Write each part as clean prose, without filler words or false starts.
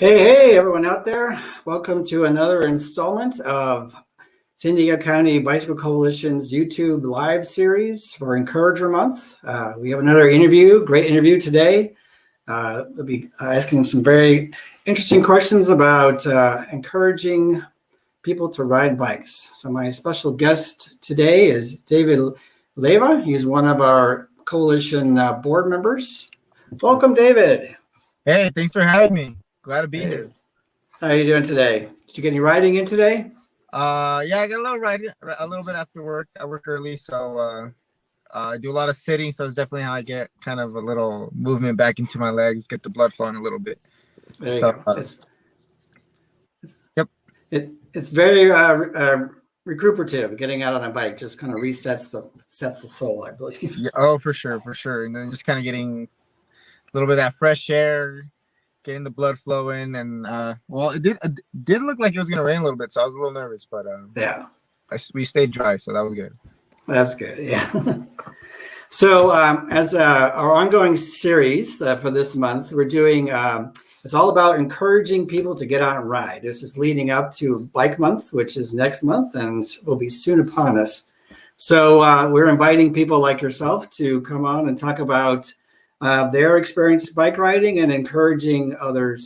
Hey, everyone out there. Welcome to another installment of San Diego County Bicycle Coalition's YouTube live series for Encourager Month. We have another great interview today. We'll be asking some very interesting questions about encouraging people to ride bikes. So my special guest today is David Leyva. He's one of our coalition board members. Welcome, David. Hey, thanks for having me. Glad to be here. How are you doing today? Did you get any riding in today? Yeah, I got a little riding, a little bit after work. I work early, so I do a lot of sitting. So it's definitely how I get kind of a little movement back into my legs, get the blood flowing a little bit. There you go. Yep. It's very recuperative. Getting out on a bike just kind of resets the soul, I believe. Yeah, oh, for sure. And then just kind of getting a little bit of that fresh air, getting the blood flowing, and well, it did look like it was gonna rain a little bit, so I was a little nervous, but yeah, we stayed dry, so that was good. That's good. Yeah. So as our ongoing series for this month, we're doing it's all about encouraging people to get out and ride. This is leading up to Bike Month, which is next month and will be soon upon us. So we're inviting people like yourself to come on and talk about their experience bike riding and encouraging other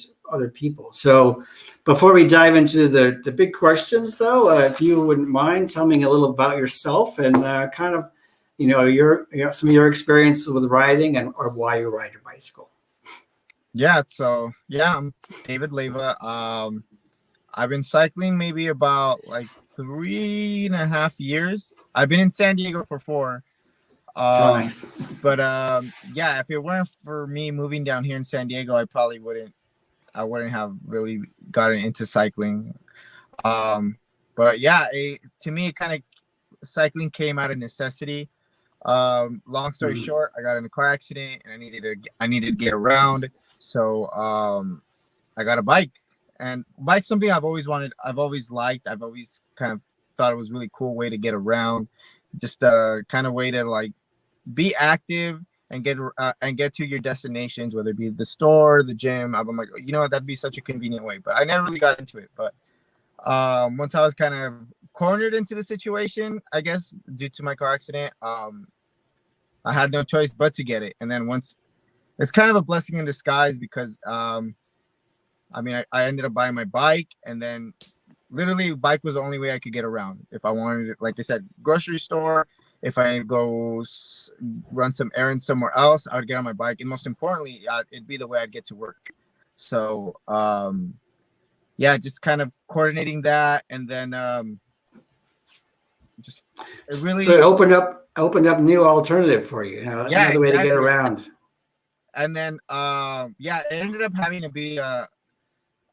people. So before we dive into the big questions, though, if you wouldn't mind telling me a little about yourself and kind of, some of your experience with riding or why you ride your bicycle. Yeah, so I'm David Leyva. I've been cycling maybe about like 3.5 years. I've been in San Diego for 4. Nice. But yeah, if it weren't for me moving down here in San Diego, I wouldn't have really gotten into cycling. But yeah, to me, it kind of cycling came out of necessity. Long story short, I got in a car accident and I needed to get around. So I got a bike, and bike's something I've always wanted. I've always liked. I've always kind of thought it was a really cool way to get around, just a kind of way to like be active and get to your destinations, whether it be the store, the gym. I'm like, that'd be such a convenient way, but I never really got into it. But once I was kind of cornered into the situation, I guess due to my car accident, I had no choice but to get it. And then once, it's kind of a blessing in disguise because I ended up buying my bike, and then literally bike was the only way I could get around. If I wanted it, like I said, grocery store, if I go run some errands somewhere else, I would get on my bike. And most importantly, it'd be the way I'd get to work. So yeah, just kind of coordinating that. And then so it opened up new alternative for you, yeah, another way to get around. And then yeah, it ended up having to be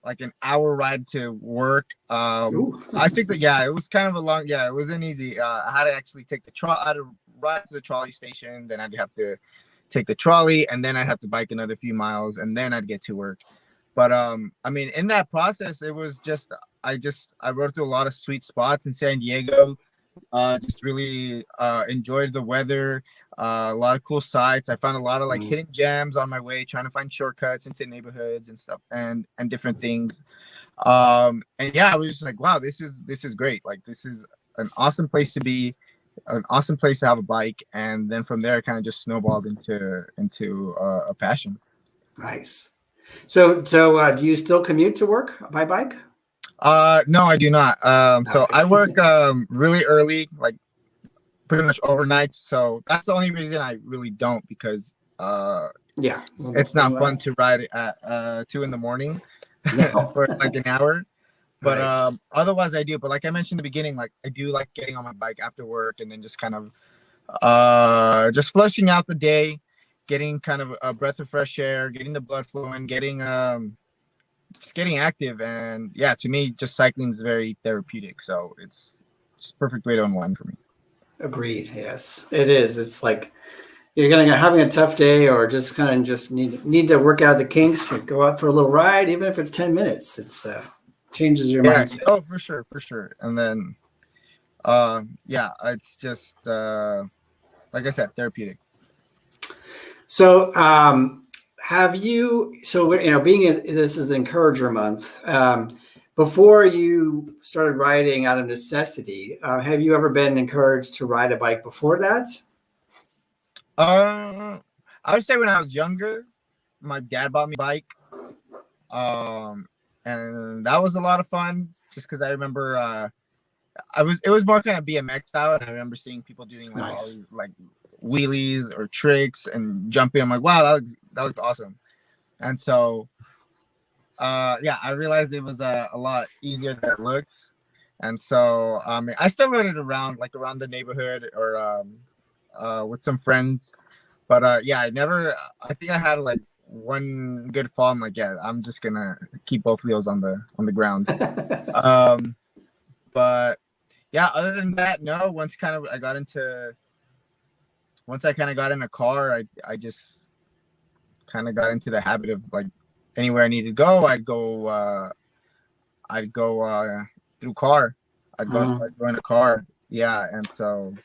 like an hour ride to work. I think that it was kind of it wasn't easy. I had to actually take I had to ride to the trolley station, then I'd have to take the trolley, and then I'd have to bike another few miles, and then I'd get to work. But in that process, it was just I rode through a lot of sweet spots in San Diego. Just really enjoyed the weather, a lot of cool sights. I found a lot of hidden gems on my way, trying to find shortcuts into neighborhoods and stuff and different things. And yeah, I was just like, wow, this is great. Like, this is an awesome place to be, an awesome place to have a bike. And then from there, it kind of just snowballed into a passion. Nice. So do you still commute to work by bike? No, I do not. So I work really early, like pretty much overnight. So that's the only reason I really don't, because it's not fun to ride at 2 a.m. for like an hour. But right. Otherwise I do. But like I mentioned in the beginning, like I do like getting on my bike after work and then just kind of just flushing out the day, getting kind of a breath of fresh air, getting the blood flowing, just getting active. And yeah, to me, just cycling is very therapeutic. So it's a perfect way to unwind for me. Agreed. Yes, it is. It's like you're having a tough day, or just kind of need to work out the kinks, or go out for a little ride, even if it's 10 minutes. It's changes your mindset. Oh, for sure. And then it's just like I said, therapeutic. So have you, so, being this is Encourager Month, before you started riding out of necessity, have you ever been encouraged to ride a bike before that? I would say when I was younger, my dad bought me a bike. Um, and that was a lot of fun just because I remember it was more kind of BMX style, and I remember seeing people doing like all Nice. these like wheelies or tricks and jumping. I'm like, wow, that looks awesome. And so yeah, I realized it was a lot easier than it looks. And so I still rode it around like around the neighborhood or with some friends. But yeah, I think I had like one good fall. I'm like, yeah, I'm just gonna keep both wheels on the ground. Um, but yeah, other than that, no. Once I kind of got in a car, I just kind of got into the habit of like anywhere I needed to go, I'd go through car. I'd go in a car. Yeah, and so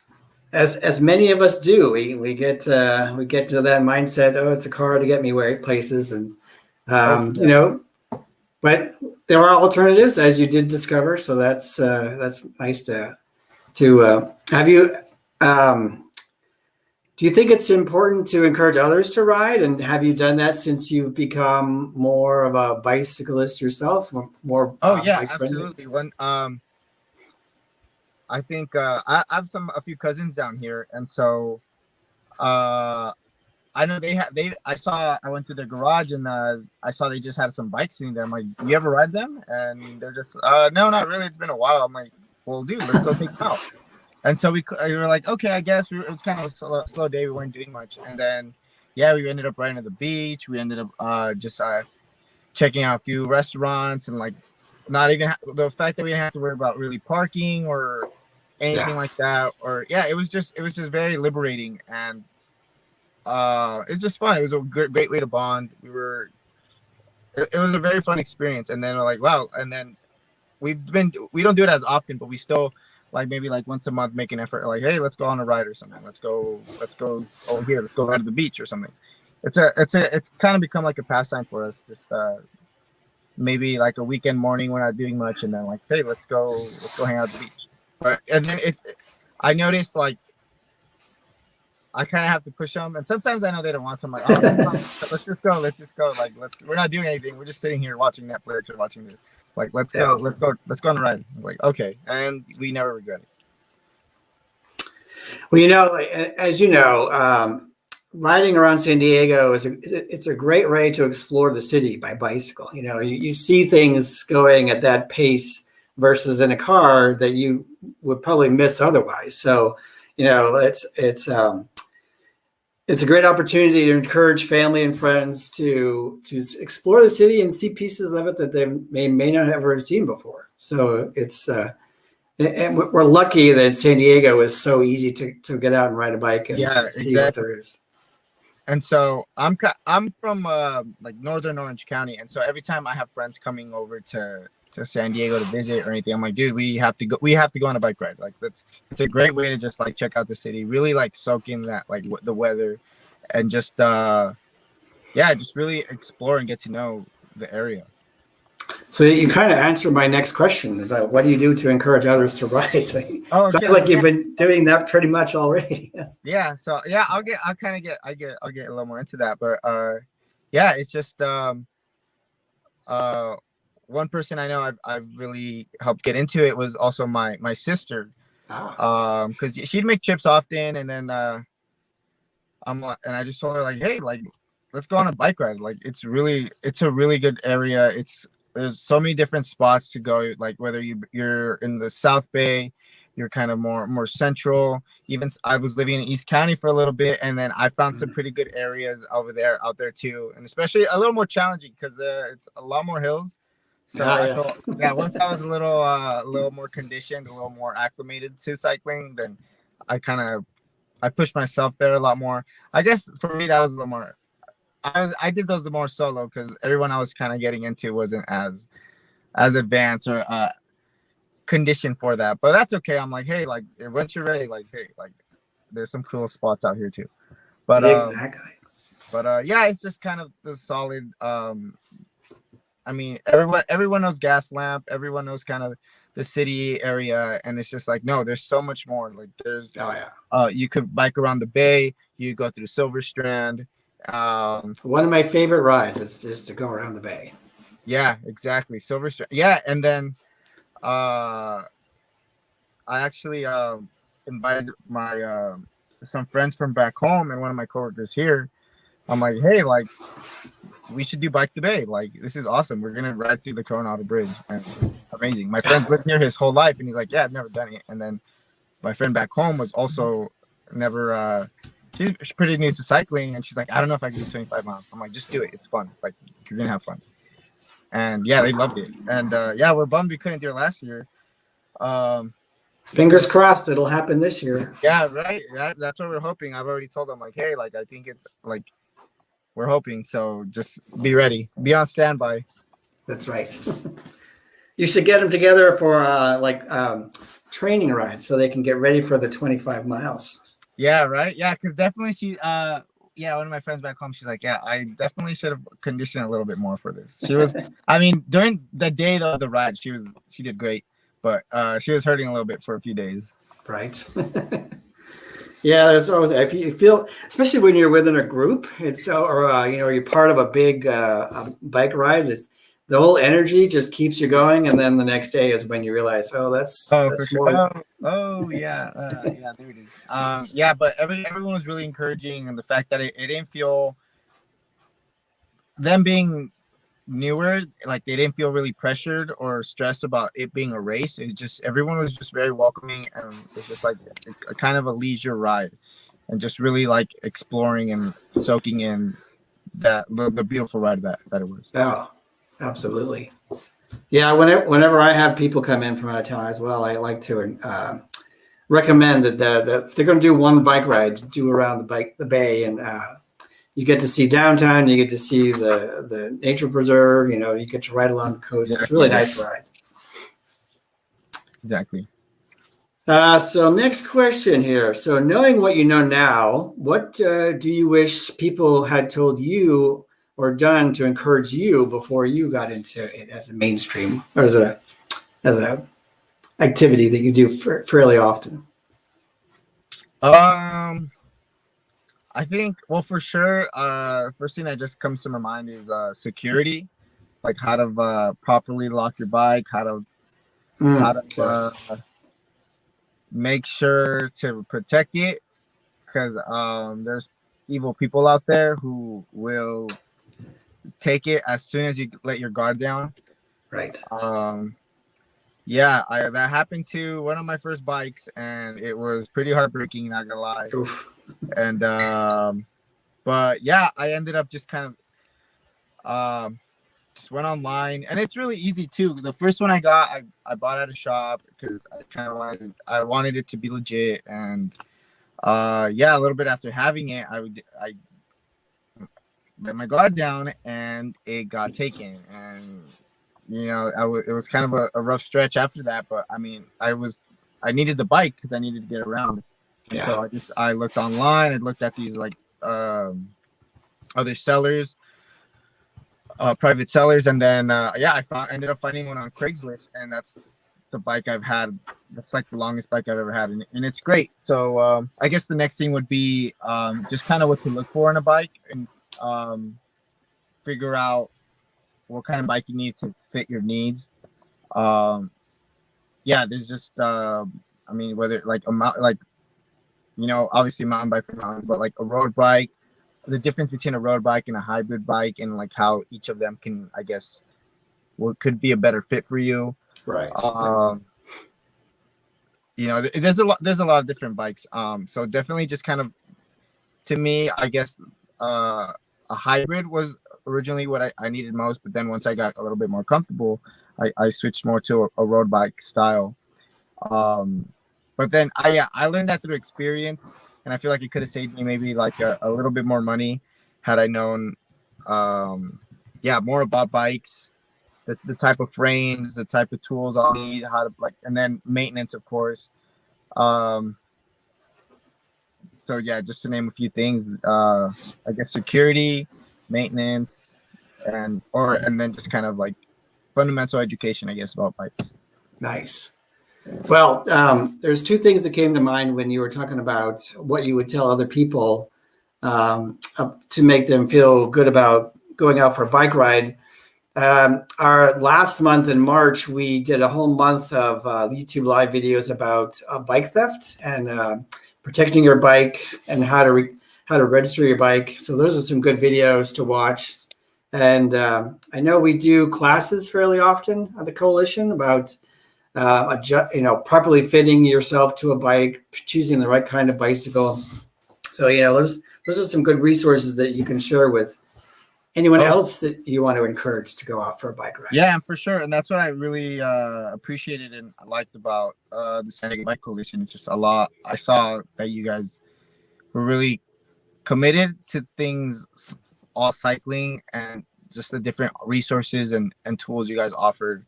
As many of us do, we get to that mindset. Oh, it's a car to get me where places, and oh but there are alternatives, as you did discover. So that's nice to have you. Do you think it's important to encourage others to ride? And have you done that since you've become more of a bicyclist yourself, more oh yeah, bike friendly? absolutely. When I think I have a few cousins down here, and so uh I know I went to their garage and I saw they just had some bikes sitting there. I'm like, you ever ride them? And they're just no, not really. It's been a while. I'm like, well, dude, let's go take them out. And so we were like, okay, I guess it was kind of a slow day. We weren't doing much. And then, yeah, we ended up riding to the beach. We ended up just checking out a few restaurants and like not even the fact that we didn't have to worry about really parking or anything Yeah. like that. Or yeah, it was just very liberating and it's just fun. It was a great way to bond. It was a very fun experience. And then we're like, wow. And then we don't do it as often, but we still like maybe like once a month make an effort. Like, hey, let's go on a ride or something. Let's go over here. Let's go ride to the beach or something. It's kind of become like a pastime for us. Just maybe like a weekend morning, we're not doing much, and then like, hey, let's go hang out at the beach. But and then I noticed like I kind of have to push them, and sometimes I know they don't want. So I'm like, oh, let's just go. Like, we're not doing anything. We're just sitting here watching Netflix or watching this. Like, let's go on a ride. I'm like, okay, and we never regret it. Well, as you know, riding around San Diego it's a great way to explore the city by bicycle. You see things going at that pace versus in a car that you would probably miss otherwise. So, it's a great opportunity to encourage family and friends to explore the city and see pieces of it that they may not have ever seen before. So and we're lucky that San Diego is so easy to get out and ride a bike and Yeah, see what exactly. there is. And so I'm from like northern Orange County, and so every time I have friends coming over to San Diego to visit or anything, I'm like, dude, we have to go on a bike ride. Like it's a great way to just like check out the city, really like soak in that like the weather, and just just really explore and get to know the area. So you kind of answered my next question about what do you do to encourage others to ride. Oh, Sounds okay. like you've been doing that pretty much already. Yes. Yeah. So yeah, I'll get a little more into that, but yeah, it's just one person I know I've really helped get into it was also my sister, because she'd make trips often, and then and I just told her like, hey, like let's go on a bike ride. Like it's a really good area. There's so many different spots to go. Like whether you're in the South Bay, you're kind of more central. Even I was living in East County for a little bit, and then I found some pretty good areas out there too, and especially a little more challenging because it's a lot more hills. So I Yes. felt once I was a little more conditioned, a little more acclimated to cycling, then I pushed myself there a lot more. I guess for me that was a little more. I did those more solo because everyone I was kind of getting into wasn't as advanced or conditioned for that. But that's okay. I'm like, hey, like once you're ready, like hey, like there's some cool spots out here too. But Exactly. But yeah, it's just kind of the solid. I mean, everyone knows Gas Lamp. Everyone knows kind of the city area, and it's just like, no, there's so much more. Like there's Oh yeah. you could bike around the bay. You go through Silver Strand. One of my favorite rides is just to go around the bay. Yeah, exactly. Silver Strand. Yeah, and then I actually invited my some friends from back home and one of my coworkers here. I'm like, hey, like we should do Bike the Bay. Like this is awesome. We're gonna ride through the Coronado Bridge, and it's amazing. My friend's lived here his whole life, and he's like, yeah, I've never done it. And then my friend back home was also never. She's pretty new to cycling, and she's like, I don't know if I can do 25 miles. I'm like, just do it. It's fun. Like you're gonna have fun. And yeah, they loved it. And yeah, we're bummed we couldn't do it last year. Fingers crossed it'll happen this year. Yeah, right. That's what we're hoping. I've already told them like, hey, like I think it's like we're hoping. So just be ready, be on standby. That's right. You should get them together for training rides so they can get ready for the 25 miles. Yeah, right. Yeah, because definitely she yeah, one of my friends back home, she's like, yeah, I definitely should have conditioned a little bit more for this. She was I mean, during the day of the ride, she did great, but she was hurting a little bit for a few days. Right. Yeah, there's always, if you feel, especially when you're within a group, it's or you're part of a big bike ride, is the whole energy just keeps you going, and then the next day is when you realize, oh, that's For more. sure. Oh yeah, yeah, there it is. Yeah, but everyone was really encouraging, and the fact that it didn't feel them being newer, like they didn't feel really pressured or stressed about it being a race. It just everyone was just very welcoming, and it's just like a kind of a leisure ride, and just really like exploring and soaking in that the beautiful ride that it was. Oh, absolutely. Yeah, whenever I have people come in from out of town as well, I like to recommend that if they're going to do one bike ride, do around the bay, and you get to see downtown, you get to see the nature preserve, you get to ride along the coast. It's a really nice ride. Exactly. So next question here. So knowing what you know now, what do you wish people had told you or done to encourage you before you got into it as a mainstream, or as a activity that you do fairly often? I think, well, for sure, first thing that just comes to my mind is security, like how to properly lock your bike, how to Yes. make sure to protect it, because there's evil people out there who will take it as soon as you let your guard down. Right. Yeah, that happened to one of my first bikes, and it was pretty heartbreaking, not gonna lie. Oof. And but yeah, I ended up just kind of just went online, and it's really easy too. The first one I got, I bought at a shop because I kind of wanted it to be legit. And yeah, a little bit after having it, I let my guard down, and it got taken. And it was kind of a rough stretch after that. But I mean, I needed the bike because I needed to get around. Yeah. So I looked online. I looked at these like other sellers, private sellers, and then yeah, ended up finding one on Craigslist, and that's the bike I've had. That's like the longest bike I've ever had, and it's great. So I guess the next thing would be just kind of what to look for in a bike, and figure out what kind of bike you need to fit your needs. Yeah, there's just I mean, whether like obviously mountain bike for mountains, but like a road bike, the difference between a road bike and a hybrid bike, and like how each of them can, I guess, what could be a better fit for you. Right. There's a lot of different bikes. So definitely just kind of, to me, I guess, a hybrid was originally what I needed most, but then once I got a little bit more comfortable, I switched more to a road bike style. But then I learned that through experience, and I feel like it could have saved me maybe like a little bit more money had I known, more about bikes, the type of frames, the type of tools I'll need, how to and then maintenance, of course. So yeah, just to name a few things, I guess security, maintenance, and then just kind of like fundamental education, I guess, about bikes. Nice. Well, there's two things that came to mind when you were talking about what you would tell other people to make them feel good about going out for a bike ride. Our last month in March, we did a whole month of YouTube live videos about bike theft and protecting your bike and how to register your bike. So those are some good videos to watch. And I know we do classes fairly often at the coalition about properly fitting yourself to a bike, choosing the right kind of bicycle. So those are some good resources that you can share with anyone else that you want to encourage to go out for a bike ride. Yeah, for sure. And that's what I really appreciated and liked about the San Diego Bike Coalition. It's just a lot. I saw that you guys were really committed to things, all cycling, and just the different resources and tools you guys offered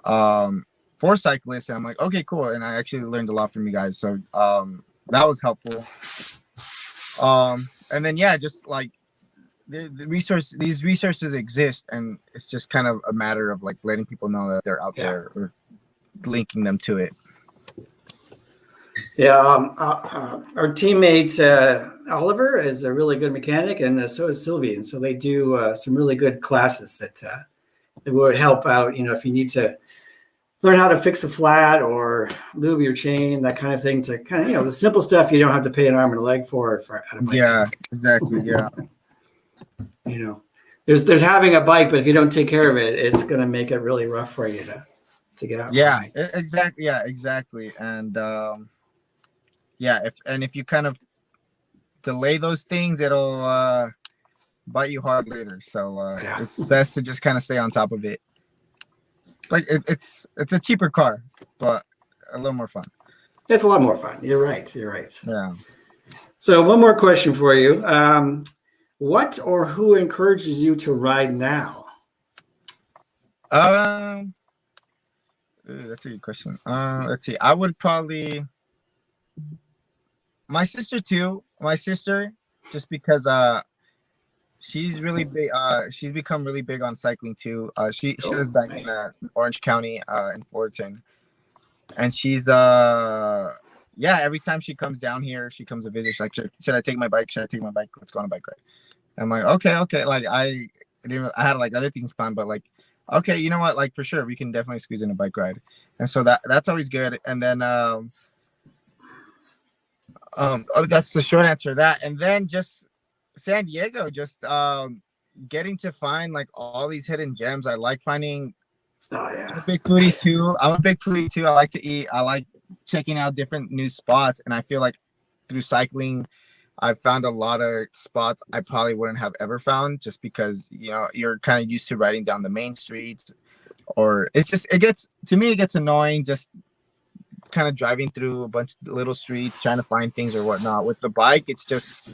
for cyclists. And I'm like, okay, cool. And I actually learned a lot from you guys. So that was helpful. And then, yeah, just like, these resources exist, and it's just kind of a matter of like letting people know that they're out there or linking them to it. Yeah, our teammate Oliver is a really good mechanic, and so is Sylvie, and so they do some really good classes that would help out. If you need to learn how to fix a flat or lube your chain, that kind of thing, to kind of the simple stuff you don't have to pay an arm and a leg for at a bike. Yeah, exactly. Yeah. There's having a bike, but if you don't take care of it, it's going to make it really rough for you to get out. Yeah, exactly. Yeah, exactly. And if you kind of delay those things, it'll bite you hard later. So it's best to just kind of stay on top of it. Like it's a cheaper car, but a little more fun. It's a lot more fun. You're right. Yeah. So one more question for you. What or who encourages you to ride now? That's a good question. Let's see. I would probably my sister too. My sister, just because she's really big. She's become really big on cycling too. She lives back in Orange County in Fullerton, and she's every time she comes down here, she comes to visit. She's like, should I take my bike? Let's go on a bike ride. I'm like, okay. Like I had like other things planned, but like, okay, you know what? Like for sure, we can definitely squeeze in a bike ride, and so that's always good. And then that's the short answer to that. And then just San Diego, just getting to find like all these hidden gems. I like finding. I'm a big foodie too. I like to eat. I like checking out different new spots, and I feel like through cycling, I've found a lot of spots I probably wouldn't have ever found, just because you're kind of used to riding down the main streets, or it gets annoying just kind of driving through a bunch of little streets trying to find things or whatnot. With the bike, it's just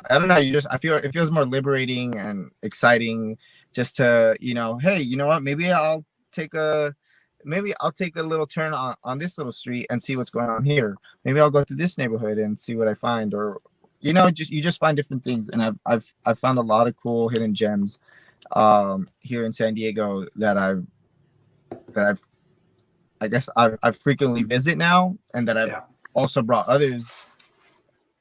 I don't know. I feel it feels more liberating and exciting just to hey, you know what? Maybe I'll take a little turn on this little street and see what's going on here. Maybe I'll go to this neighborhood and see what I find, or you just find different things. And I've found a lot of cool hidden gems here in San Diego that I've frequently visit now, and that I've also brought others.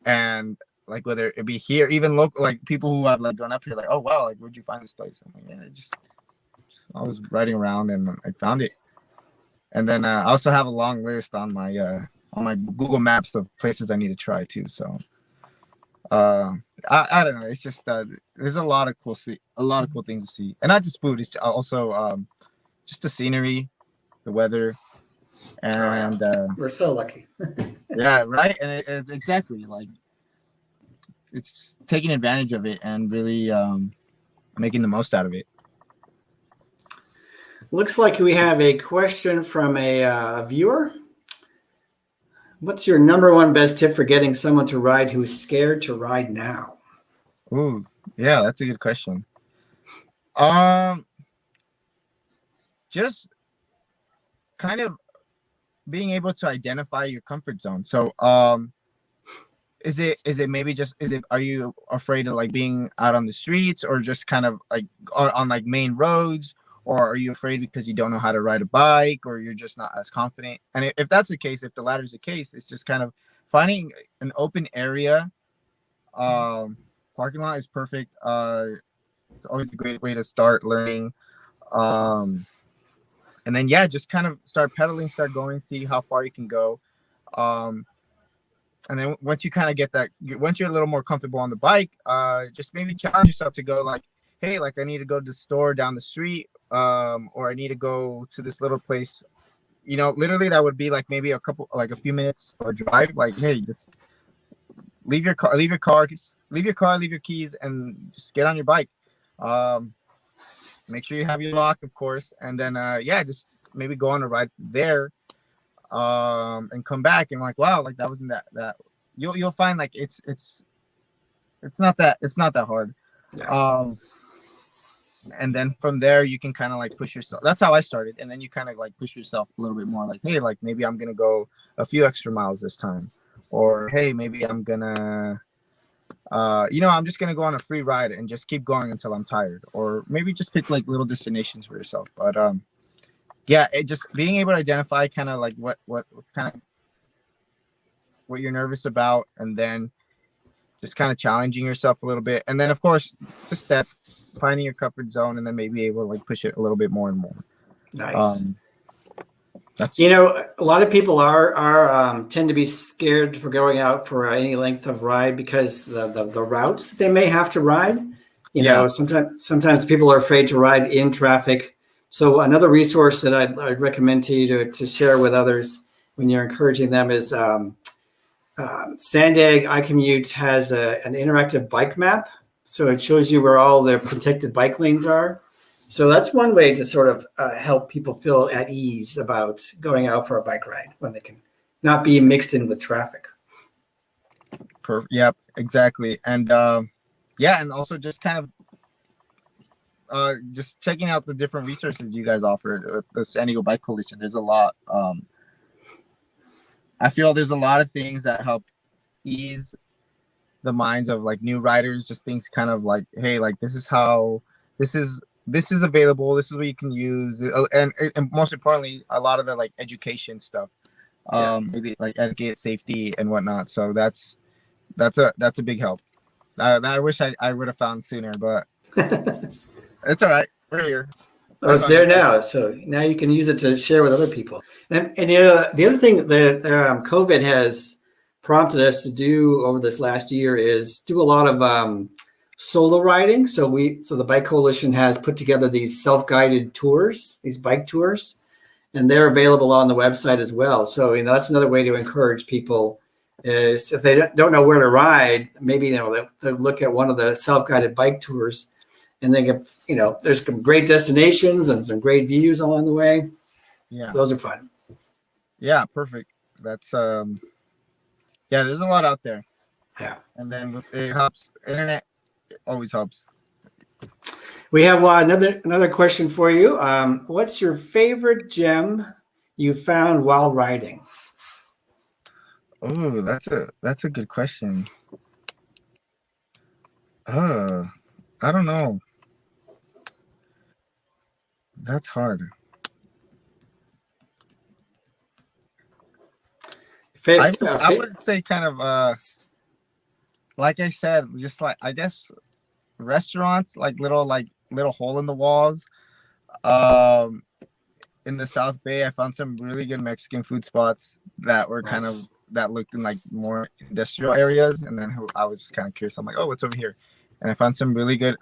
And like whether it be here, even local, like people who have like grown up here, like, oh wow, like where'd you find this place? I'm like, yeah, I was riding around and I found it. And then I also have a long list on my Google Maps of places I need to try too. So I don't know. It's just there's a lot of cool things to see, and not just food. It's also just the scenery, the weather, and we're so lucky. Yeah, right. And it's exactly like it's taking advantage of it and really making the most out of it. Looks like we have a question from a viewer. What's your number one best tip for getting someone to ride who's scared to ride now? Ooh, yeah, that's a good question. Just kind of being able to identify your comfort zone. So is it maybe just is it are you afraid of like being out on the streets, or just kind of like on like main roads, or are you afraid because you don't know how to ride a bike, or you're just not as confident? And if that's the case, if the latter is the case, it's just kind of finding an open area. Parking lot is perfect. It's always a great way to start learning. um and then yeah, just kind of start pedaling, start going, see how far you can go. um and then once you kind of get that, once you're a little more comfortable on the bike, just maybe challenge yourself to go like, hey, like I need to go to the store down the street, or I need to go to this little place. Literally that would be like maybe a few minutes of a drive. Like, hey, just leave your keys, and just get on your bike. um Make sure you have your lock, of course, and then yeah, just maybe go on a ride there, and come back and like, wow, like that wasn't that you'll find like it's not that hard. Yeah. And then from there you can kind of like push yourself. That's how I started, and then you kind of like push yourself a little bit more, like, hey, like maybe I'm gonna go a few extra miles this time, or hey, maybe I'm gonna I'm just gonna go on a free ride and just keep going until I'm tired, or maybe just pick like little destinations for yourself. But yeah, it just being able to identify kind of like what's kind of what you're nervous about, and then just kind of challenging yourself a little bit, and then of course the steps, finding your comfort zone, and then maybe able to like push it a little bit more and more. Nice. That's A lot of people are tend to be scared for going out for any length of ride because the routes that they may have to ride. Sometimes people are afraid to ride in traffic. So another resource that I'd recommend to you to share with others when you're encouraging them is Sandag iCommute has an interactive bike map. So it shows you where all the protected bike lanes are. So that's one way to sort of help people feel at ease about going out for a bike ride when they can not be mixed in with traffic. perfect. Yep, exactly. And yeah, and also just kind of just checking out the different resources you guys offer with the San Diego Bike Coalition. There's a lot. I feel there's a lot of things that help ease the minds of like new riders. Just things kind of like, hey, like this is available. This is what you can use, and most importantly, a lot of the like education stuff, maybe like etiquette, safety, and whatnot. So that's a big help. I wish I would have found sooner, but it's all right. We're here. Well, it's there now, so now you can use it to share with other people. And the other thing that COVID has prompted us to do over this last year is do a lot of solo riding. So the Bike Coalition has put together these self-guided tours, these bike tours, and they're available on the website as well. So that's another way to encourage people is if they don't know where to ride, maybe they'll look at one of the self-guided bike tours, and they get there's some great destinations and some great views along the way. Yeah, those are fun. Yeah, perfect. That's yeah, there's a lot out there. Yeah, and then it helps. Internet always helps. We have another question for you. What's your favorite gem you found while riding? Oh, that's a good question. I don't know. That's hard. I would say kind of like I said, just like I guess restaurants, like little hole in the walls. In the South Bay, I found some really good Mexican food spots that were kind of that looked in like more industrial areas, and then I was just kind of curious. I'm like, oh, what's over here? And I found some really good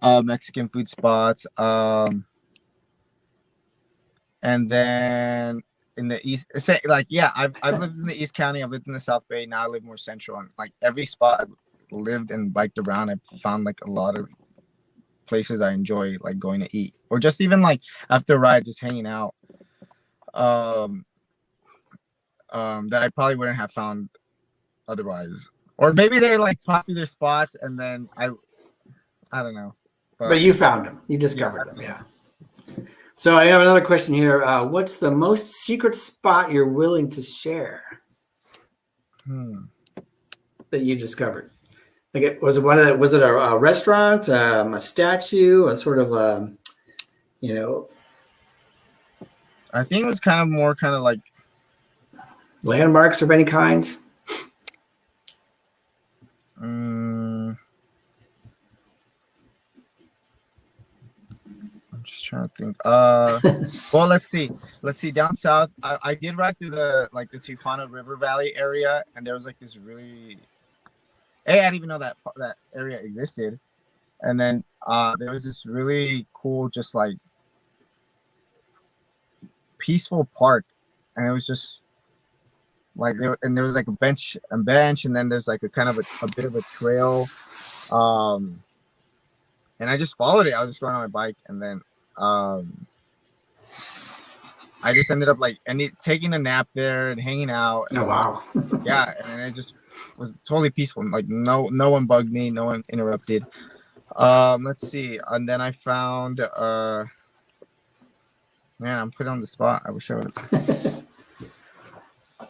Mexican food spots. And then in the east, I've lived in the East County, I've lived in the South Bay, now I live more central, and like every spot I've lived and biked around, I found like a lot of places I enjoy like going to eat, or just even like after a ride, just hanging out. That I probably wouldn't have found otherwise, or maybe they're like popular spots, and then I don't know. But you found them, you discovered them, yeah. So I have another question here. What's the most secret spot you're willing to share? that you discovered? Like, was it a restaurant, a statue, a sort of you know, I think it was kind of more kind of like landmarks of any kind? I'm just trying to think. Well, let's see. Down south, I did ride through the Tijuana River Valley area, and there was like this really. Hey, I didn't even know that area existed. And then there was this really cool, just like peaceful park, and it was just like there was like a bench, and then there's like a kind of a bit of a trail, and I just followed it. I was just going on my bike, and then I just ended up taking a nap there and hanging out. Oh wow! Yeah, and it just was totally peaceful. Like no one bugged me, no one interrupted. Let's see, and then I found man, I'm put on the spot. I wish I would.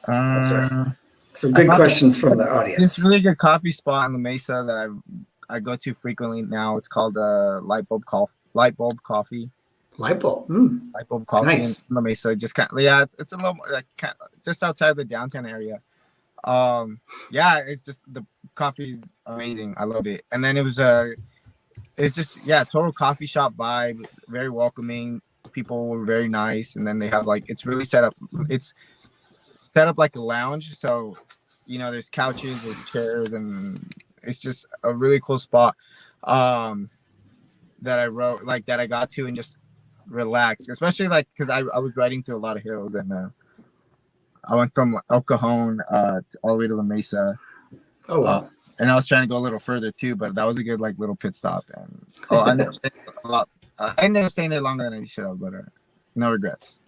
That's right. Some good questions from the audience. This really good coffee spot on the Mesa that I go to frequently now. It's called Light Bulb Coffee. Light bulb. Light Bulb Coffee. Nice. On the Mesa. Just kind of, yeah, it's a little like just outside the downtown area. Yeah, it's just the coffee is amazing. I love it. And then it's just total coffee shop vibe. Very welcoming. People were very nice, and then they have it's really set up. It's set up like a lounge, so there's couches, there's chairs, and it's just a really cool spot that I got to and just relax, especially because I was riding through a lot of hills, and I went from El Cajon all the way to La Mesa. Oh wow! And I was trying to go a little further too, but that was a good little pit stop. And I ended up staying a lot. I ended up staying there longer than I should have, but no regrets.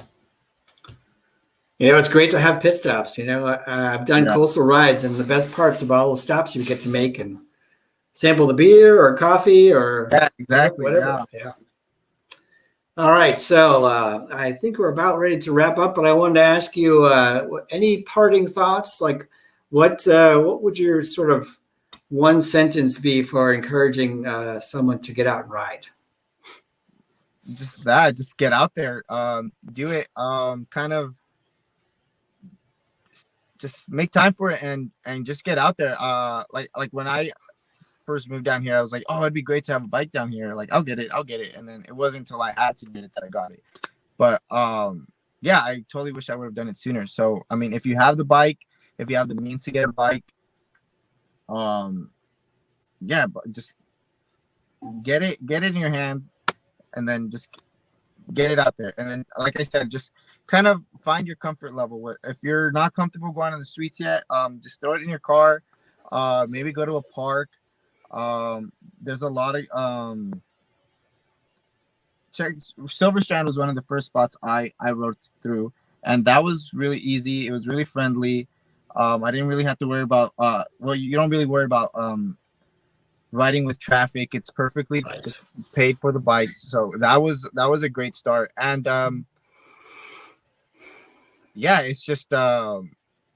It's great to have pit stops. I've done coastal rides, and the best parts about all the stops you get to make and sample the beer or coffee or exactly whatever. Yeah. All right, so I think we're about ready to wrap up, but I wanted to ask you any parting thoughts? Like, what would your sort of one sentence be for encouraging someone to get out and ride? Just get out there, do it, kind of just make time for it and just get out there. Like when I first moved down here, I was like, oh, it'd be great to have a bike down here. Like, I'll get it. And then it wasn't until I had to get it that I got it. But yeah, I totally wish I would have done it sooner. So I mean, if you have the bike, if you have the means to get a bike, yeah, but just get it in your hands, and then just get it out there. And then, like I said, just kind of find your comfort level. If you're not comfortable going on the streets yet, just throw it in your car. Maybe go to a park. There's a lot of Silver Strand was one of the first spots I rode through, and that was really easy. It was really friendly. I didn't really have to worry about well, you don't really worry about riding with traffic. It's perfectly just paid for the bikes. So that was a great start. And yeah, it's just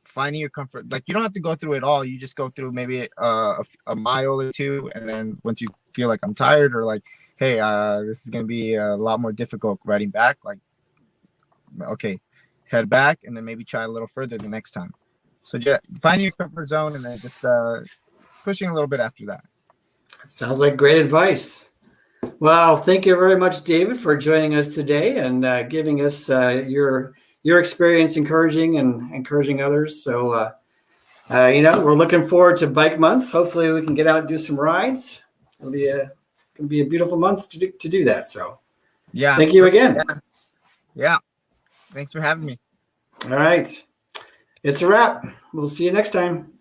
finding your comfort. Like, you don't have to go through it all. You just go through maybe a mile or two, and then once you feel like I'm tired, or like, hey, this is gonna be a lot more difficult riding back, like, okay, head back, and then maybe try a little further the next time. So just finding your comfort zone, and then just pushing a little bit after that. Sounds like great advice. Well, thank you very much, David, for joining us today and giving us your experience encouraging others. So, we're looking forward to Bike Month. Hopefully we can get out and do some rides. It'll be a beautiful month to do that. So yeah, thank you again. Yeah. Thanks for having me. All right. It's a wrap. We'll see you next time.